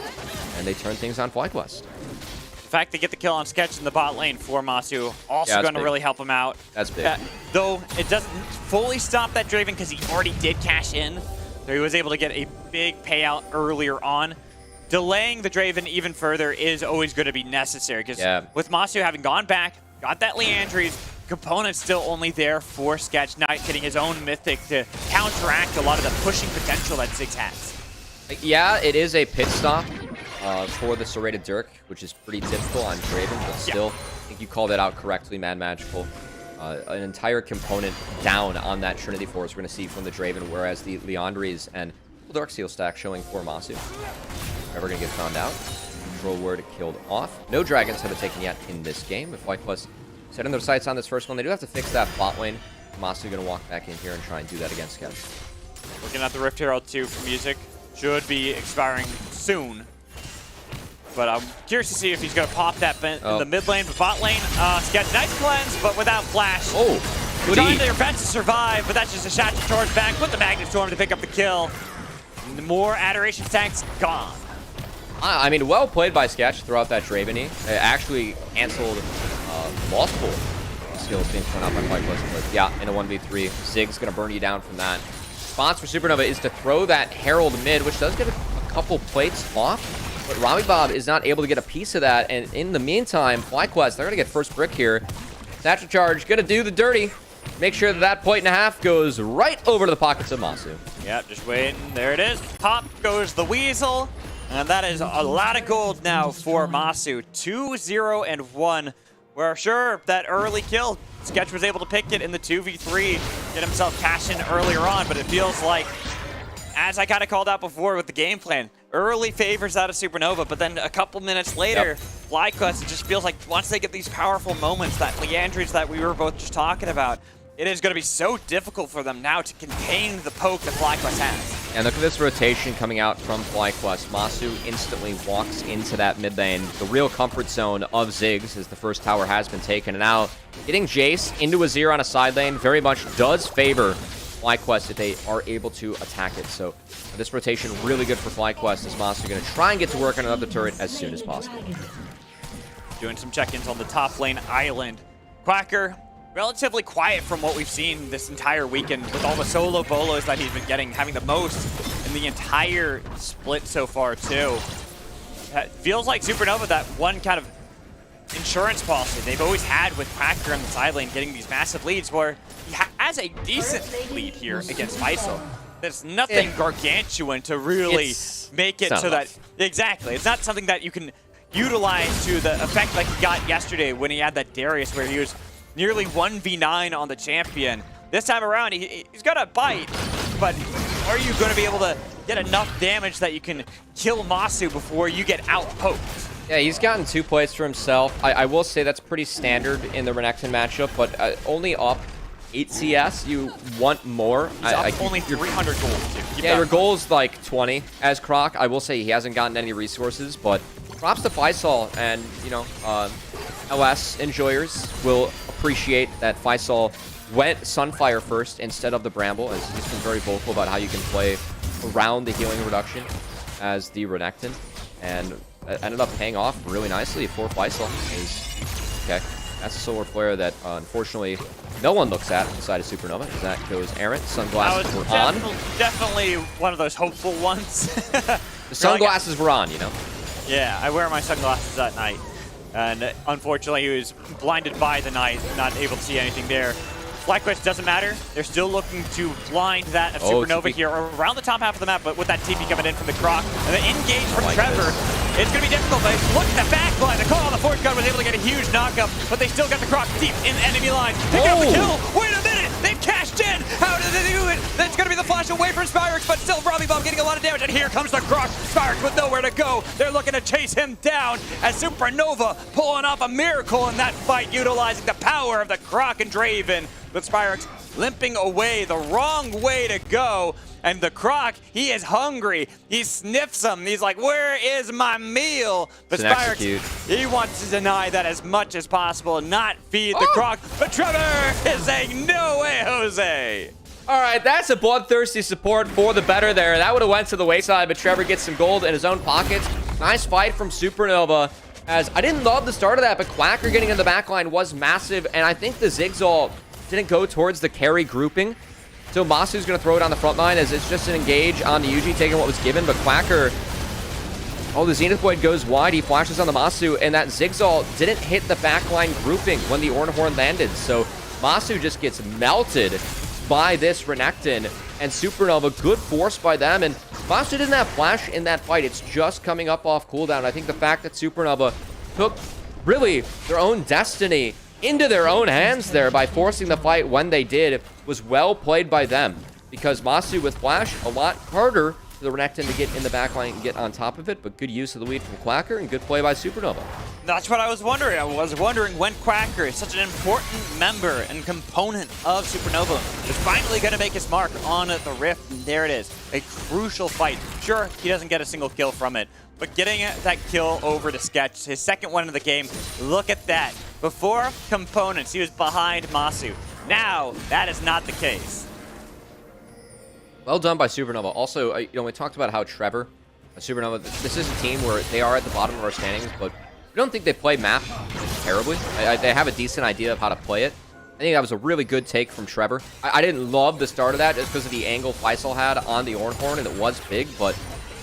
and they turned things on FlyQuest. The fact they get the kill on Sketch in the bot lane for Masu also going to really help him out. That's big. Though it doesn't fully stop that Draven because he already did cash in. So he was able to get a big payout earlier on. Delaying the Draven even further is always going to be necessary because with Masu having gone back, got that Leandri's, component still only there for Sketch, not getting his own Mythic to counteract a lot of the pushing potential that Ziggs has. Yeah, it is a pit stop for the Serrated Dirk, which is pretty typical on Draven, but still, I think you called that out correctly, Mad Magical. An entire component down on that Trinity Force we're going to see from the Draven, whereas the Leandries and Dark Seal stack showing for Masu. Never going to get found out. Control word killed off. No dragons have it taken yet in this game. If FlyQuest setting their sights on this first one, they do have to fix that bot lane. Masu going to walk back in here and try and do that against Sketch. Looking at the Rift Herald 2 for music. Should be expiring soon. But I'm curious to see if he's going to pop that in the mid lane. But bot lane, Sketch, nice cleanse, but without flash. Trying their best to survive, but that's just a shot to charge back. Put the Magnet Storm to pick up the kill. And more Adoration stacks gone. I mean, well played by Sketch throughout that Draven-y. It actually canceled multiple skills being thrown out by FlyQuest. But yeah, in a 1v3, Ziggs going to burn you down from that. Response for Supernova is to throw that Herald mid, which does get a couple plates off. But Rami Bob is not able to get a piece of that. And in the meantime, FlyQuest, they're going to get first brick here. Natural Charge going to do the dirty. Make sure that that plate and a half goes right over to the pockets of Masu. Yep, just waiting. There it is. Pop goes the Weasel. And that is a lot of gold now for Masu. 2-0-1. We're sure that early kill, Sketch was able to pick it in the 2v3, get himself cash in earlier on, but it feels like, as I kind of called out before with the game plan, early favors out of Supernova, but then a couple minutes later, FlyQuest, it just feels like once they get these powerful moments, that Leandries that we were both just talking about, it is going to be so difficult for them now to contain the poke that FlyQuest has. And look at this rotation coming out from FlyQuest. Masu instantly walks into that mid lane, the real comfort zone of Ziggs, as the first tower has been taken. And now, getting Jace into a Azir on a side lane very much does favor FlyQuest if they are able to attack it. So this rotation really good for FlyQuest, as Masu going to try and get to work on another turret as soon as possible. Doing some check-ins on the top lane island. Quacker, relatively quiet from what we've seen this entire weekend with all the solo bolos that he's been getting, having the most in the entire split so far too. It feels like Supernova, that one kind of insurance policy they've always had with Quacker on the side lane, getting these massive leads where he has a decent lead here against Faisal. There's nothing gargantuan to really make it so that, exactly, it's not something that you can utilize to the effect like he got yesterday when he had that Darius where he was nearly 1v9 on the champion. This time around, he's got a bite, but are you going to be able to get enough damage that you can kill Masu before you get out-poked? Yeah, he's gotten 2 plays for himself. I will say that's pretty standard in the Renekton matchup, but only up 8 CS, you want more. He's up only 300 gold. Yeah, your goal is like 20 as Croc. I will say he hasn't gotten any resources, but props to Faisal, and, you know, LS enjoyers will appreciate that Faisal went Sunfire first instead of the Bramble, as he's been very vocal about how you can play around the healing reduction as the Renekton, and it ended up paying off really nicely for Faisal. Okay, that's a solar flare that unfortunately no one looks at inside of Supernova, as that goes errant. Sunglasses were on. Definitely one of those hopeful ones. The sunglasses were on, you know? Yeah, I wear my sunglasses at night. And unfortunately, he was blinded by the night, not able to see anything there. FlyQuest doesn't matter. They're still looking to blind that of Supernova here around the top half of the map, but with that TP coming in from the Croc and the engage from Trevor, it's going to be difficult. But look at the backline. The call on the forward gun was able to get a huge knockup, but they still got the Croc deep in enemy line. Picking up the kill. Wait a minute. They've cashed in. How did they do it? It's going to be the flash away from Spyrex, but still Robbie Bomb getting a lot of damage. And here comes the Croc. Spyrex with nowhere to go. They're looking to chase him down as Supernova pulling off a miracle in that fight, utilizing the power of the Croc and Draven. But Spyrex limping away the wrong way to go. And the Croc, he is hungry. He sniffs him. He's like, where is my meal? But Spyrex, he wants to deny that as much as possible and not feed the Croc. But Trevor is saying, no way, Jose. All right, that's a bloodthirsty support for the better there. That would have went to the wayside, but Trevor gets some gold in his own pockets. Nice fight from Supernova. As I didn't love the start of that, but Quacker getting in the backline was massive, and I think the Zigzag didn't go towards the carry grouping. So Masu's going to throw it on the front line as it's just an engage on the Yuji taking what was given, but Quacker, oh, the Zenith Blade goes wide. He flashes on the Masu, and that Zigzag didn't hit the backline grouping when the Ornhorn landed. So Masu just gets melted by this Renekton, and Supernova, good force by them, and Masu didn't have flash in that fight. It's just coming up off cooldown. I think the fact that Supernova took really their own destiny into their own hands there by forcing the fight when they did was well played by them, because Masu with flash, a lot harder for the Renekton to get in the backline and get on top of it, but good use of the lead from Quacker and good play by Supernova. That's what I was wondering. I was wondering when Quacker, is such an important member and component of Supernova, is finally going to make his mark on the Rift, and there it is. A crucial fight. Sure, he doesn't get a single kill from it, but getting that kill over to Sketch, his second one of the game, look at that. Before components, he was behind Masu. Now, that is not the case. Well done by Supernova. Also, you know, we talked about how Trevor, Supernova, this is a team where they are at the bottom of our standings, but I don't think they play map terribly. They have a decent idea of how to play it. I think that was a really good take from Trevor. I didn't love the start of that just because of the angle Faisal had on the Ornhorn, and it was big, but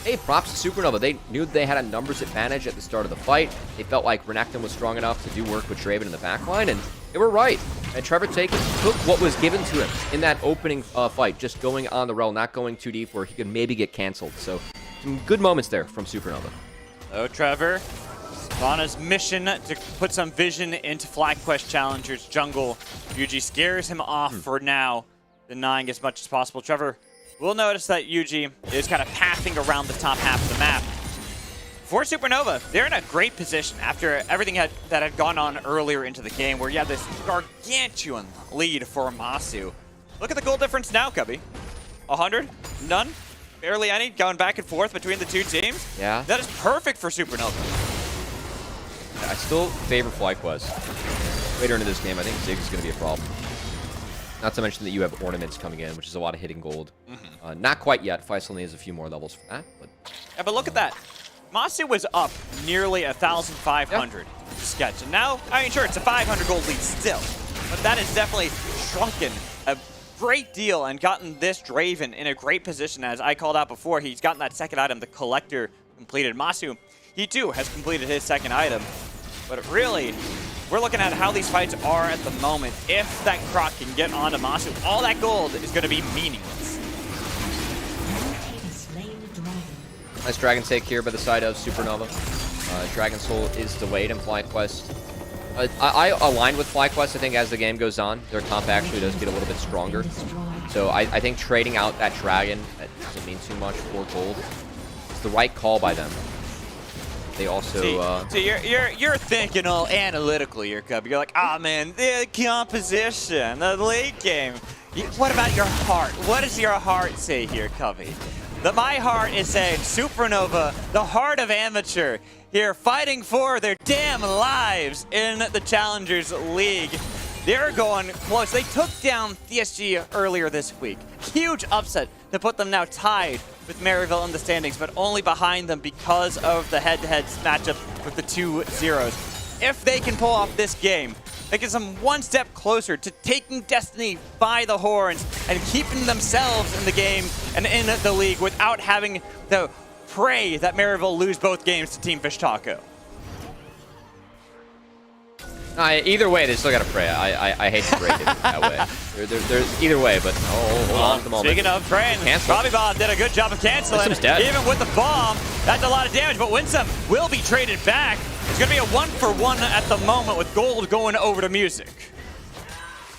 hey, props to Supernova. They knew they had a numbers advantage at the start of the fight. They felt like Renekton was strong enough to do work with Draven in the backline, and they were right. And Trevor took what was given to him in that opening fight, just going on the rail, not going too deep where he could maybe get canceled. So some good moments there from Supernova. Oh, Trevor on his mission to put some vision into FlyQuest Challengers jungle. Yuji scares him off for now, denying as much as possible. Trevor will notice that Yuji is kind of pathing around the top half of the map. For Supernova, they're in a great position after everything that had gone on earlier into the game, where you have this gargantuan lead for Masu. Look at the goal difference now, Cubby. 100? None? Barely any? Going back and forth between the two teams? Yeah. That is perfect for Supernova. I still favor FlyQuest. Later into this game, I think Ziggs is going to be a problem. Not to mention that you have ornaments coming in, which is a lot of hitting gold. Not quite yet. Faisal needs a few more levels for that. But yeah, but look at that. Masu was up nearly 1,500 Sketch. And now, I mean, sure, it's a 500 gold lead still. But that has definitely shrunken a great deal and gotten this Draven in a great position. As I called out before, he's gotten that second item, the Collector, completed. Masu, he too has completed his second item. But really, we're looking at how these fights are at the moment. If that Croc can get onto Masu, all that gold is going to be meaningless. Nice Dragon take here by the side of Supernova. Dragon Soul is delayed in FlyQuest. I align with FlyQuest. I think as the game goes on, their comp actually does get a little bit stronger. So I think trading out that Dragon, that doesn't mean too much for gold, is the right call by them. They also see, you're thinking all analytical here, Cubby. You're like, ah, man, the composition, the late game. What about your heart? What does your heart say here, Cubby? My heart is saying Supernova, the heart of amateur, here fighting for their damn lives in the Challengers League. They're going close. They took down TSG earlier this week. Huge upset to put them now tied with Maryville in the standings, but only behind them because of the head-to-head matchup with the 2-0s. If they can pull off this game, that gets them one step closer to taking Destiny by the horns and keeping themselves in the game and in the league without having to pray that Maryville lose both games to Team Fish Taco. Either way, they still got to pray. I hate to break it that way. They're either way, but hold on at the moment. Speaking of frames, Robbie Bob did a good job of canceling. Winsom's dead. Even with the bomb, that's a lot of damage, but Winsome will be traded back. It's going to be a 1-for-1 at the moment with gold going over to Music.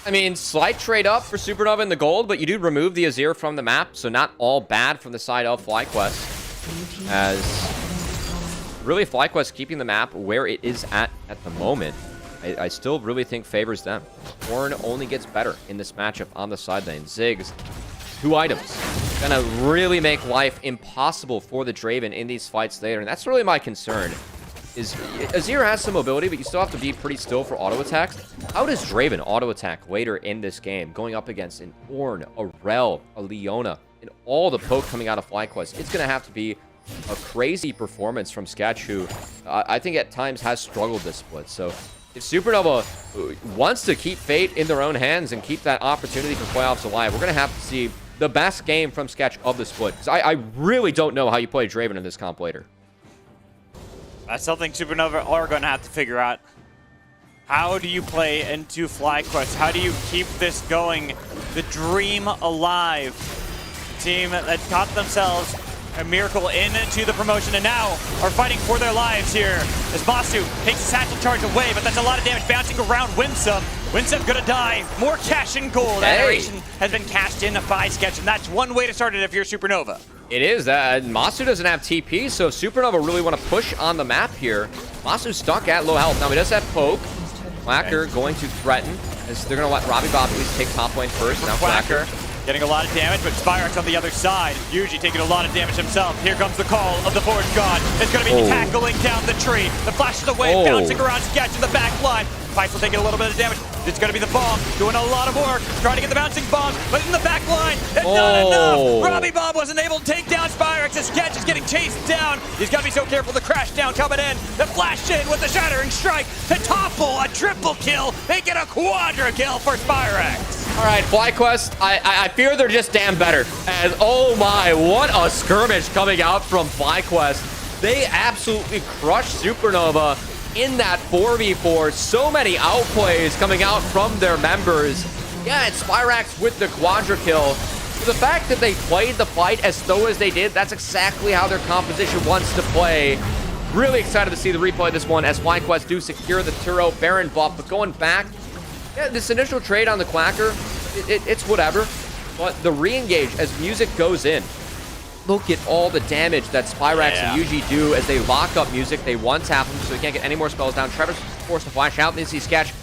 I mean, slight trade up for Supernova in the gold, but you do remove the Azir from the map, so not all bad from the side of FlyQuest. As really FlyQuest keeping the map where it is at the moment. I still really think favors them. Horn only gets better in this matchup on the side lane. Ziggs, 2 items. Gonna really make life impossible for the Draven in these fights later, and that's really my concern. Is Azir has some mobility, but you still have to be pretty still for auto attacks. How does Draven auto attack later in this game, going up against an Ornn, a Rel, a Leona, and all the poke coming out of FlyQuest? It's gonna have to be a crazy performance from Sketch, who I think at times has struggled this split. So if Supernova wants to keep fate in their own hands and keep that opportunity for playoffs alive, we're going to have to see the best game from Sketch of the split. Because I really don't know how you play Draven in this comp later. That's something Supernova are going to have to figure out. How do you play into FlyQuest? How do you keep this going? The dream alive. The team that got themselves a miracle into the promotion and now are fighting for their lives here as Masu takes his satchel charge away, but that's a lot of damage bouncing around Winsome. Winsome gonna die. More cash and gold. Adoration has been cashed in by Sketch, and that's one way to start it if you're Supernova. It is. Masu doesn't have TP, so if Supernova really want to push on the map here, Masu's stuck at low health. Now he does have poke. Quacker going to threaten, as they're going to let Robbie Bob at least take top lane first. Now Quacker getting a lot of damage, but Spyrex on the other side. Yuji taking a lot of damage himself. Here comes the call of the Forge God. It's going to be tackling down the tree. The flash of the wave bouncing around Sketch in the back line. Feisal taking a little bit of damage. It's going to be the bomb, doing a lot of work, trying to get the bouncing bomb, but in the back line, it's not enough. Robbie Bob wasn't able to take down Spyrex as Sketch is getting chased down. He's got to be so careful. The crash down coming in. The flash in with the shattering strike to topple a triple kill, make it a quadra kill for Spyrex. All right, FlyQuest, I fear they're just damn better. As, oh my, what a skirmish coming out from FlyQuest. They absolutely crushed Supernova in that 4v4. So many outplays coming out from their members. Yeah, it's Spyrex with the quadra kill. The fact that they played the fight as though as they did, that's exactly how their composition wants to play. Really excited to see the replay of this one as FlyQuest do secure the Turo Baron buff. But going back, yeah, this initial trade on the Quacker, it's whatever. But the re-engage as Music goes in. Look at all the damage that Spyrex and Yuji do as they lock up Music. They one-tap him so he can't get any more spells down. Trevor's forced to flash out. Then you see Sketch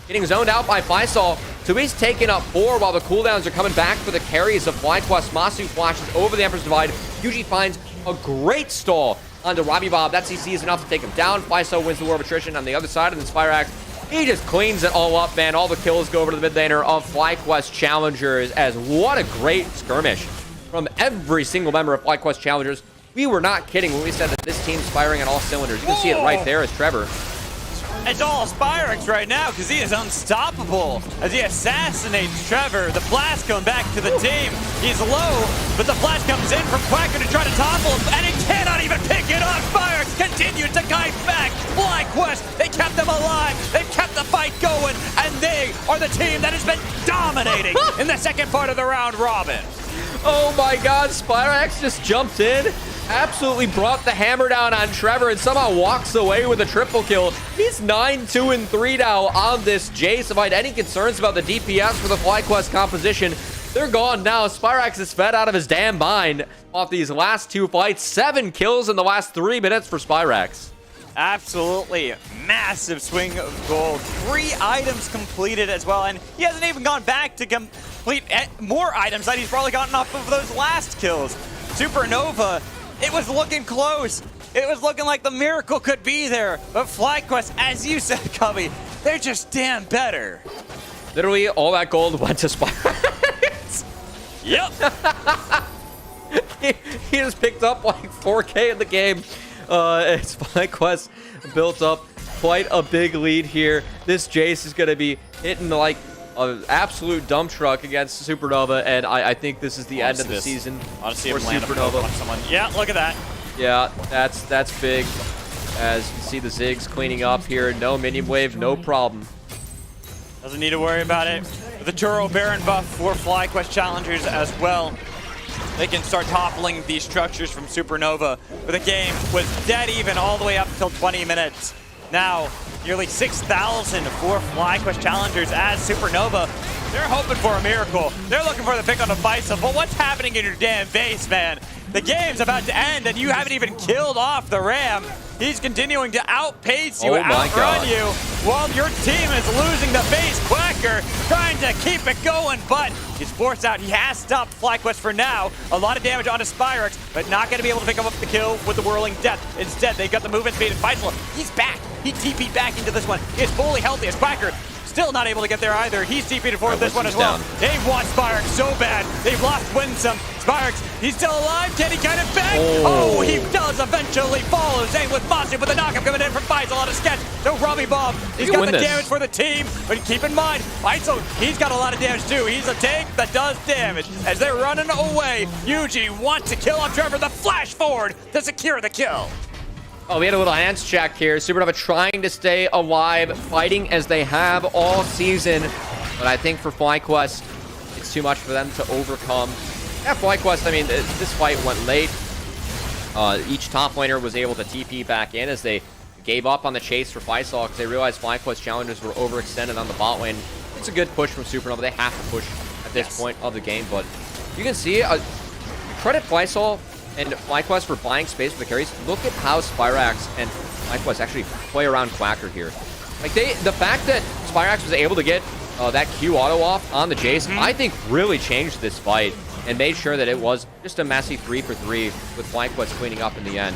getting zoned out by Faisal. So he's taking up 4 while the cooldowns are coming back for the carries of FlyQuest. Masu flashes over the Emperor's Divide. Yuji finds a great stall onto Robbie Bob. That CC is enough to take him down. Faisal wins the War of Attrition on the other side, and then Spyrex, he just cleans it all up, man. All the kills go over to the mid laner of FlyQuest Challengers, as what a great skirmish from every single member of FlyQuest Challengers. We were not kidding when we said that this team's firing on all cylinders. You can see it right there as Trevor. It's all Spyrex right now because he is unstoppable as he assassinates Trevor. The blast coming back to the team. He's low, but the flash comes in from Quacker to try to topple him, and he cannot even pick it up. Spyrex continues to kite back. FlyQuest, they kept them alive. They've kept the fight going, and they are the team that has been dominating in the second part of the round robin. Oh my god, Spyrex just jumped in, absolutely brought the hammer down on Trevor, and somehow walks away with a triple kill. He's 9-2-3 now on this Jace. If I had any concerns about the DPS for the FlyQuest composition, they're gone now. Spyrex is fed out of his damn mind off these last 2 fights. 7 kills in the last 3 minutes for Spyrex. Absolutely massive swing of gold. 3 items completed as well, and he hasn't even gone back to complete more items that he's probably gotten off of those last kills. Supernova, it was looking close. It was looking like the miracle could be there, but FlyQuest, as you said, Cubby, they're just damn better. Literally, all that gold went to Spyrex. Yep. he just picked up like 4K in the game. It's FlyQuest built up quite a big lead here. This Jace is going to be hitting like an absolute dump truck against Supernova, and I think this is the end of the season for Supernova. Yeah, look at that. Yeah, that's big. As you see the Ziggs cleaning up here. No minion wave, no problem. Doesn't need to worry about it. with the Turo Baron buff for FlyQuest Challengers as well. They can start toppling these structures from Supernova. But the game was dead even all the way up until 20 minutes. Now, nearly 6,000 for FlyQuest Challengers as Supernova. They're hoping for a miracle. They're looking for the pick on the Bison. But what's happening in your damn base, man? The game's about to end and you haven't even killed off the Ram. He's continuing to outpace you, outrun you, while your team is losing the base. Quacker trying to keep it going, but he's forced out. He has stopped FlyQuest for now. A lot of damage onto Spyrex, but not going to be able to pick up the kill with the Whirling Death. Instead, they got the movement speed and Faisal. He's back. He TP'd back into this one. He is fully healthy as Quacker. Still not able to get there either. He's TP'd forward this one as well. They've watched Spyrex so bad. They've lost Winsome. Spyrex, he's still alive. Can he get it back? Oh, he does eventually fall. Same with Masu, but the knockup coming in from Faisal on a sketch. So Robbie Bob, he's got the damage for the team. But keep in mind, Faisal, he's got a lot of damage too. He's a tank that does damage. As they're running away, Yuji wants to kill off Trevor. The flash forward to secure the kill. Oh, we had a little hands check here. Supernova trying to stay alive, fighting as they have all season. But I think for FlyQuest, it's too much for them to overcome. Yeah, FlyQuest, I mean, this fight went late. Each top laner was able to TP back in as they gave up on the chase for Faisal because they realized FlyQuest Challengers were overextended on the bot lane. It's a good push from Supernova. They have to push at this point of the game. But you can see, credit Faisal and FlyQuest for buying space for the carries. Look at how Spyrax and FlyQuest actually play around Quacker here. Like the fact that Spyrax was able to get that Q auto off on the Jace, I think really changed this fight and made sure that it was just a messy 3-for-3 with FlyQuest cleaning up in the end.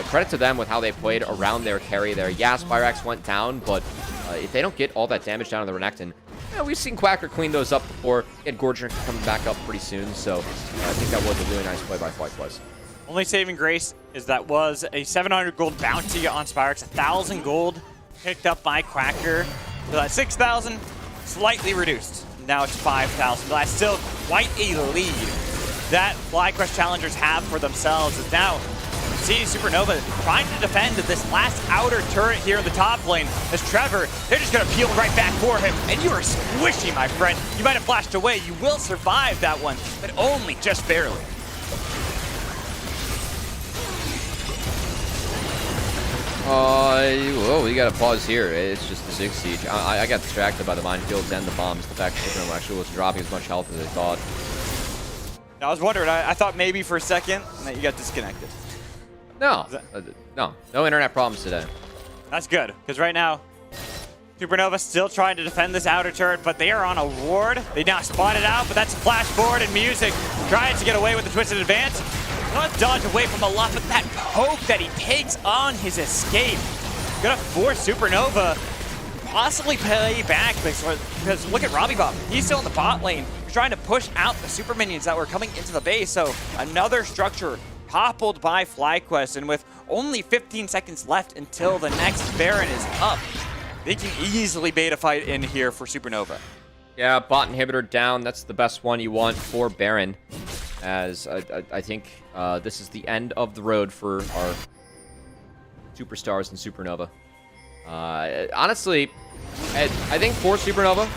Credit to them with how they played around their carry there. Yeah, Spyrax went down, but if they don't get all that damage down on the Renekton, yeah, we've seen Quacker clean those up before. He had Gorger coming back up pretty soon, so I think that was a really nice play by FlyQuest. Only saving grace is that was a 700 gold bounty on Spyrex, 1,000 gold picked up by Quacker. So that 6,000, slightly reduced. Now it's 5,000. But that's still quite a lead that FlyQuest Challengers have for themselves. Is now see Supernova trying to defend this last outer turret here in the top lane. As Trevor, they're just going to peel right back for him. And you are squishy, my friend. You might have flashed away. You will survive that one, but only just barely. Whoa, we gotta pause here. It's just the 6 siege. I got distracted by the minefields and the bombs. The fact that Supernova actually was dropping as much health as I thought. I was wondering, I thought maybe for a second that you got disconnected. No, no internet problems today. That's good, because right now, Supernova still trying to defend this outer turret, but they are on a ward. They now spawn it out, but that's flash forward and music. Trying to get away with the twisted advance. Not dodge away from a lot, but that poke that he takes on his escape. Gonna force Supernova possibly play back, because look at Robbie Bob. He's still in the bot lane. He's trying to push out the super minions that were coming into the base. So another structure toppled by FlyQuest, and with only 15 seconds left until the next Baron is up, they can easily bait a fight in here for Supernova. Yeah, bot inhibitor down. That's the best one you want for Baron, as I think this is the end of the road for our superstars in Supernova. Honestly, I think for Supernova,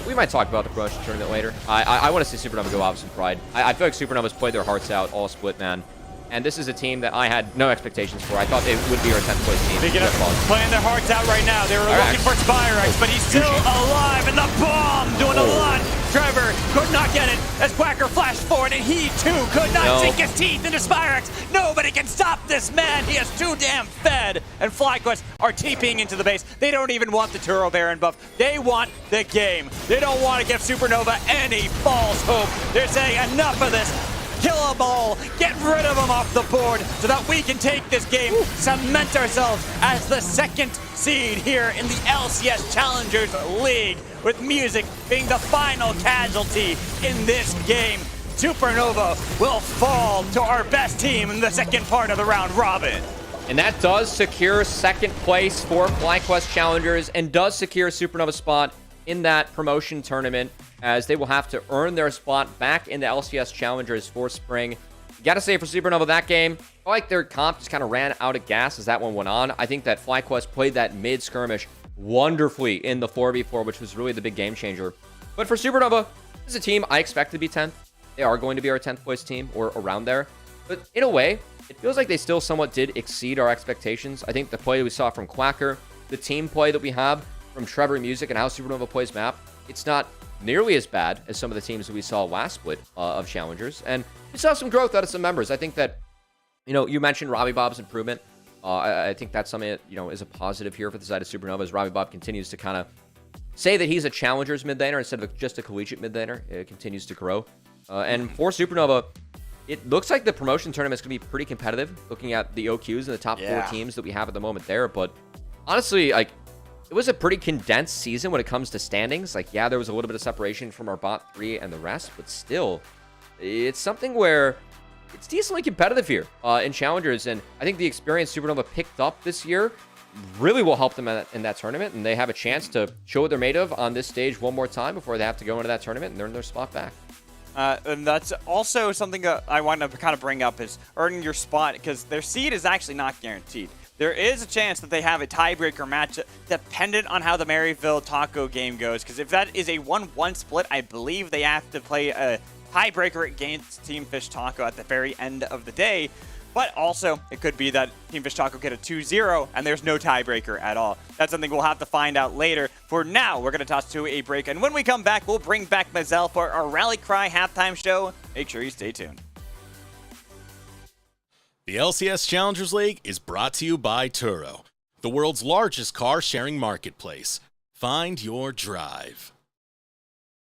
we might talk about the promotion tournament later. I want to see Supernova go out with some pride. I feel like Supernova's played their hearts out all split, man. And this is a team that I had no expectations for. I thought it would be our 10th place team. Speaking of playing their hearts out right now, they were looking for Spyrex, but he's still alive, and the bomb doing a lot. Trevor could not get it as Quacker flashed forward, and he too could not sink his teeth into Spyrex. Nobody can stop this man. He is too damn fed. And FlyQuest are TPing into the base. They don't even want the Turo Baron buff. They want the game. They don't want to give Supernova any false hope. They're saying enough of this. Kill them all, get rid of them off the board so that we can take this game, cement ourselves as the 2nd seed here in the LCS Challengers League, with music being the final casualty in this game. Supernova will fall to our best team in the second part of the round robin. And that does secure 2nd place for FlyQuest Challengers and does secure Supernova's spot in that promotion tournament, as they will have to earn their spot back in the LCS Challengers for spring. You gotta say for Supernova, that game, I like their comp just kind of ran out of gas as that one went on. I think that FlyQuest played that mid-skirmish wonderfully in the 4v4, which was really the big game changer. But for Supernova, this is a team I expect to be 10th. They are going to be our 10th place team or around there. But in a way, it feels like they still somewhat did exceed our expectations. I think the play we saw from Quacker, the team play that we have from Trevor Music and how Supernova plays map, it's not nearly as bad as some of the teams that we saw last split of Challengers. And we saw some growth out of some members. I think that, you mentioned Robbie Bob's improvement. I think that's something that, is a positive here for the side of Supernova as Robbie Bob continues to kind of say that he's a Challengers mid laner instead of just a collegiate mid laner. It continues to grow. And for Supernova, it looks like the promotion tournament is going to be pretty competitive, looking at the OQs and the top 4 teams that we have at the moment there. But honestly, it was a pretty condensed season when it comes to standings. There was a little bit of separation from our bot 3 and the rest, but still, it's something where it's decently competitive here in Challengers. And I think the experience Supernova picked up this year really will help them in that tournament. And they have a chance to show what they're made of on this stage one more time before they have to go into that tournament and earn their spot back. And that's also something that I want to kind of bring up is earning your spot, because their seed is actually not guaranteed. There is a chance that they have a tiebreaker match dependent on how the Maryville Taco game goes, because if that is a 1-1 split, I believe they have to play a tiebreaker against Team Fish Taco at the very end of the day. But also, it could be that Team Fish Taco get a 2-0 and there's no tiebreaker at all. That's something we'll have to find out later. For now, we're going to toss to a break. And when we come back, we'll bring back Mazel for our Rally Cry halftime show. Make sure you stay tuned. The LCS Challengers League is brought to you by Turo, the world's largest car-sharing marketplace. Find your drive.